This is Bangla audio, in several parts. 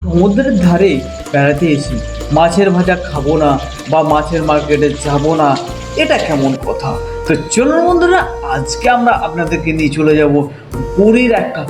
সমুদ্রের ধারে বেড়াতে এসি মাছের ভাজা খাবো না বা মাছের মার্কেটে যাব না, এটা কেমন কথা? তো চলুন বন্ধুরা, আজকে আমরা আপনাদেরকে নিয়ে চলে যাব পুরীর একটা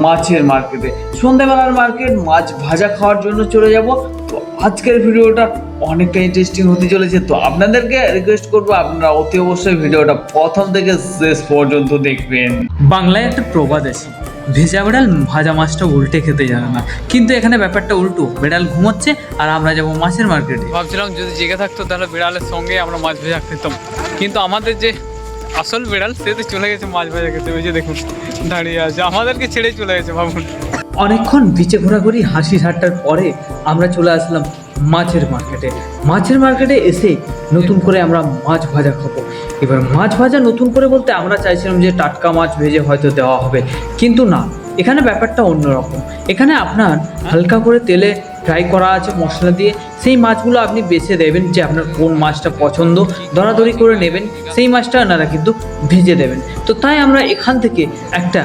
মাছের মার্কেটে। সন্ধ্যাবেলার মার্কেট, মাছ ভাজা খাওয়ার জন্য চলে যাব। তো আজকের ভিডিওটা অনেকটা ইন্টারেস্টিং হতে চলেছে। তো আপনাদেরকে রিকোয়েস্ট করবো আপনারা অতি অবশ্যই ভিডিওটা প্রথম থেকে শেষ পর্যন্ত দেখবেন। বাংলায় একটা প্রবাদ আছে, ভেজা বেড়াল ভাজা মাছটা উল্টে খেতে জানে না, কিন্তু এখানে ব্যাপারটা উল্টো। বেড়াল ঘুমোচ্ছে আর আমরা যাবো মাছের মার্কেটে। ভাবছিলাম যদি জেগে থাকতো তাহলে বিড়ালের সঙ্গে আমরা মাছ ভাজা খেতাম, কিন্তু আমাদের যে আসল বিড়াল সে তো চলে গেছে মাছ ভাজা খেতে। ওই যে দেখুন দাঁড়িয়ে আছে, আমাদেরকে ছেড়ে চলে গেছে ভাবুন। অনেকক্ষণ বিচে ঘোরাঘুরি হাসি ঠাট্টার পরে আমরা চলে আসলাম মাছের মার্কেটে। মাছের মার্কেটে এসে নতুন করে আমরা মাছ ভাজা খাবো। এবার মাছ ভাজা নতুন করে বলতে আমরা চাইছিলাম যে টাটকা মাছ ভেজে হয়তো দেওয়া হবে, কিন্তু না, এখানে ব্যাপারটা অন্যরকম। এখানে আপনার হালকা করে তেলে ফ্রাই করা আছে মশলা দিয়ে, সেই মাছগুলো আপনি বেছে দেবেন যে আপনার কোন মাছটা পছন্দ, দরাদরি করে নেবেন, সেই মাছটা আপনারা কিন্তু ভেজে দেবেন। তো তাই আমরা এখান থেকে একটা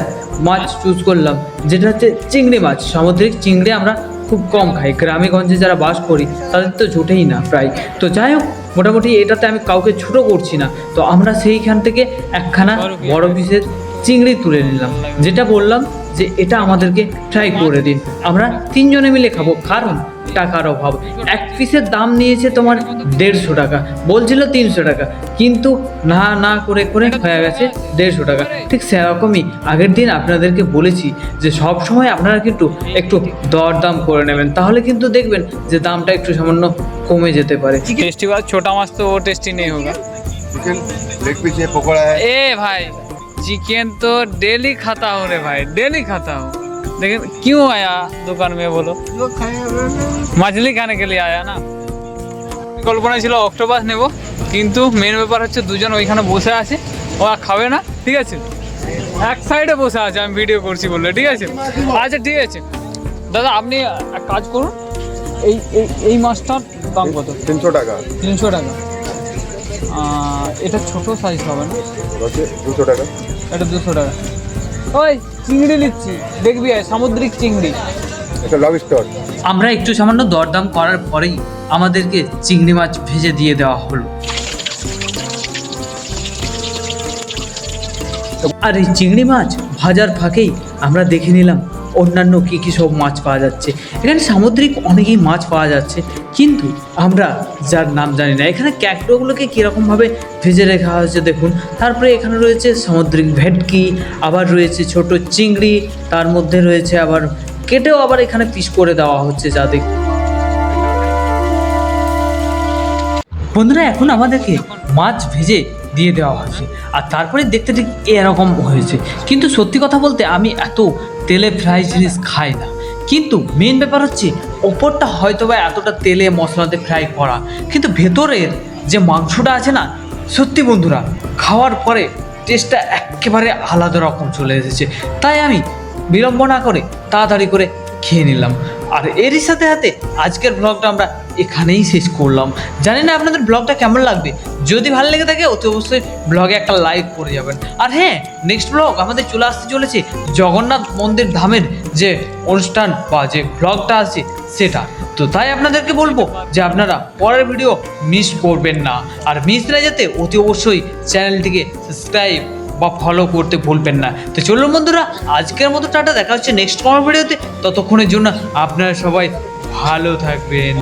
মাছ চুজ করলাম, যেটা হচ্ছে চিংড়ি মাছ। সামুদ্রিক চিংড়ি আমরা খুব কম খাই, গ্রামে গঞ্জে যারা বাস করি তাদের তো জোটেই না প্রায়। তো যাই হোক, মোটামুটি এটাতে আমি কাউকে ছোটো করছি না। তো আমরা সেইখান থেকে একখানা বড় পিসের চিংড়ি তুলে নিলাম, যেটা বললাম যে এটা আমাদেরকে ট্রাই করে দিন। আমরা তিনজনে মিলে খাবো, কারণ টাকার অভাব। এক পিসের দাম নিয়েছে তোমার 150 টাকা, বলছিল 300 টাকা, কিন্তু না না করে করে হয়ে গেছে 150 টাকা। ঠিক সেরকমই আগের দিন আপনাদেরকে বলেছি যে সব সময় আপনারা কিন্তু একটু দরদাম করে নেবেন, তাহলে কিন্তু দেখবেন যে দামটা একটু সামান্য কমে যেতে পারে। टेस्टी बात, छोटा माछ तो वो टेस्टी नहीं होगा। चिकन लेग पीस है, पकौड़ा है। ए भाई, चिकन तो डेली खाता हूँ रे भाई, डेली खाता हूँ, लेकिन क्यों आया दुकान में बोलो? मछली खाने के लिए आया ना। কল্পনা ছিল অক্টোপাস নেব, কিন্তু মেন ব্যাপার হচ্ছে দুজন ওইখানে বসে আছে, ওরা খাবে না, ঠিক আছে? এক সাইডে বসে আছে, আমি ভিডিও করছি বললে, ঠিক আছে? আচ্ছা ঠিক আছে দাদা, আপনি এক কাজ করুন, এই এই এই মাছটার দাম কত? 300 টাকা। 300 টাকা। এটা ছোট সাইজ হবে না? 200 টাকা। এটা 200 টাকা। ওই চিংড়ি নিচ্ছি, দেখবি সামুদ্রিক চিংড়ি। এটা লবস্টার। আমরা একটু সামান্য দরদাম করার পরেই আমাদেরকে চিংড়ি মাছ ভেজে দিয়ে দেওয়া হলো। আর এই চিংড়ি মাছ ভাজার ফাঁকেই আমরা দেখে নিলাম অন্যান্য কী কী সব মাছ পাওয়া যাচ্ছে। এখানে সামুদ্রিক অনেকই মাছ পাওয়া যাচ্ছে, কিন্তু আমরা যার নাম জানি না। এখানে ক্যাকড়োগুলোকে কীরকমভাবে ভেজে রাখা হয়েছে দেখুন। তারপরে এখানে রয়েছে সামুদ্রিক ভেটকি, আবার রয়েছে ছোট চিংড়ি, তার মধ্যে রয়েছে আবার কেটেও আবার এখানে পিস করে দেওয়া হচ্ছে যা দেখ। বন্ধুরা, এখন আমাদেরকে মাছ ভেজে দিয়ে দেওয়া হয়েছে, আর তারপরে দেখতে ঠিক এরকম হয়েছে। কিন্তু সত্যি কথা বলতে আমি এত তেলে ফ্রাই জিনিস খাই না, কিন্তু মেন ব্যাপার হচ্ছে ওপরটা হয়তো বা এতটা তেলে মশলাতে ফ্রাই করা, কিন্তু ভেতরের যে মাংসটা আছে না, সত্যি বন্ধুরা খাওয়ার পরে টেস্টটা একেবারে আলাদা রকম চলে এসেছে। তাই আমি বিলম্ব না করে তাড়াতাড়ি করে খেয়ে নিলাম। আর এরই সাথে সাথে আজকের ব্লগটা আমরা এখানেই শেষ করলাম। জানি না আপনাদের ব্লগটা কেমন লাগবে, যদি ভালো লেগে থাকে অতি অবশ্যই ব্লগে একটা লাইক করে যাবেন। আর হ্যাঁ, নেক্সট ব্লগ আমাদের চলে আসতে চলেছে জগন্নাথ মন্দির ধামের যে অনুষ্ঠান বা যে ব্লগটা আছে সেটা। তো তাই আপনাদেরকে বলবো যে আপনারা পরের ভিডিও মিস করবেন না, আর মিস না যেতে অতি অবশ্যই চ্যানেলটিকে সাবস্ক্রাইব বা ফলো করতে ভুলবেন না। তো চলুন বন্ধুরা, আজকের মতো টাটা, দেখা হচ্ছে নেক্সট কোনো ভিডিওতে। ততক্ষণের জন্য আপনারা সবাই ভালো থাকবেন।